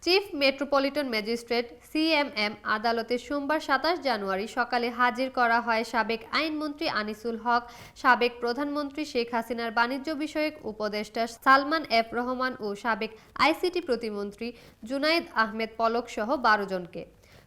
Chief metropolitan magistrate CMM আদালতে সোমবার ২৭ জানুয়ারি সকালে হাজির করা হয় সাবেক আইনমন্ত্রী আনিসুল হক, সাবেক প্রধানমন্ত্রী শেখ হাসিনার বাণিজ্য বিষয়ক উপদেষ্টা সালমান এফ রহমান ও সাবেক আইসিটি প্রতিমন্ত্রী জুনাইদ আহমেদ পলক সহ ১২ জনকে।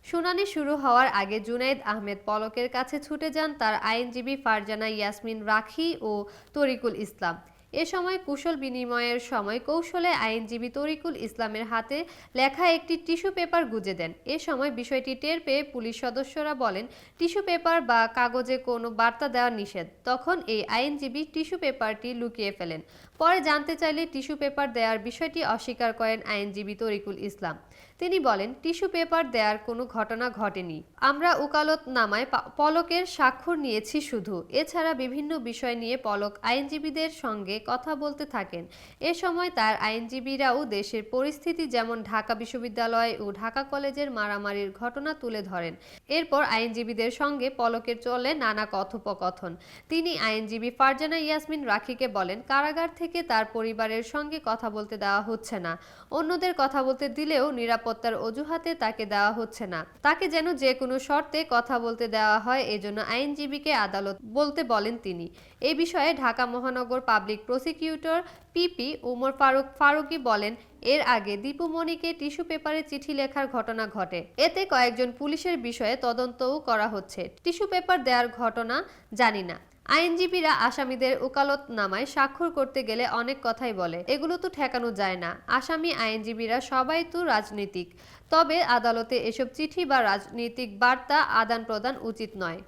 শুনানি শুরু হওয়ার আগে জুনাইদ আহমেদ পলকের কাছে ছুটে যান তার আইনজীবী ফারজানা ইয়াসমিন রাখি ও তরিকুল ইসলাম। এ সময় কুশল বিনিময়ের সময় কৌশলে আইনজীবী তরিকুল ইসলামের হাতে লেখা একটি টিস্যু পেপার গুঁজে দেন। এ সময় বিষয়টি টের পেয়ে পুলিশ সদস্যরা বলেন, টিস্যু পেপার বা কাগজে কোনো বার্তা দেওয়া নিষেধ। তখন এই আইনজীবী টিস্যু পেপারটি লুকিয়ে ফেলেন। পরে জানতে চাইলে টিস্যু পেপার দেওয়ার বিষয়টি অস্বীকার করেন আইনজীবী তরিকুল ইসলাম। তিনি বলেন, টিস্যু পেপার দেওয়ার কোনো ঘটনা ঘটেনি। আমরা ওকালতনামায় পলকের স্বাক্ষর নিয়েছি শুধু। এছাড়া বিভিন্ন বিষয় নিয়ে পলক আইনজীবীদের সঙ্গে কথা বলতে থাকেন। এ সময় তার আইনজীবীরাও দেশের পরিস্থিতি যেমন ঢাকা বিশ্ববিদ্যালয় ও ঢাকা কলেজের মারামারির ঘটনা তুলে ধরেন। এরপর আইনজীবীদের সঙ্গে পলকের চলে নানা কথোপকথন। তিনি আইনজীবী ফারজানা ইয়াসমিন রাখিকে বলেন, কারাগার থেকে তার পরিবারের সঙ্গে কথা বলতে দেওয়া হচ্ছে না। অন্যদের কথা বলতে দিলেও নিরাপত্তার অজুহাতে তাকে দেওয়া হচ্ছে না। তাকে যেন যে কোনো শর্তে কথা বলতে দেওয়া হয়, এজন্য আইনজীবীকে আদালত বলতে বলেন তিনি। এ বিষয়ে ঢাকা মহানগর public prosecutor PP Omar Faruki বলেন, এর আগে দীপু মনিকে টিস্যু পেপারে চিঠি লেখার ঘটনা ঘটে। এতে কয়েকজন পুলিশের বিষয়ে তদন্তও করা হচ্ছে। টিস্যু পেপার দেওয়ার ঘটনা জানি না। আইনজীবীরা আসামিদের ওকালতনামায় স্বাক্ষর করতে গেলে অনেক কথাই বলে, এগুলো তো ঠেকানো যায় না। আসামি আইনজীবীরা সবাই তো রাজনীতিক, তবে আদালতে এসব চিঠি বা রাজনৈতিক বার্তা আদান প্রদান উচিত নয়।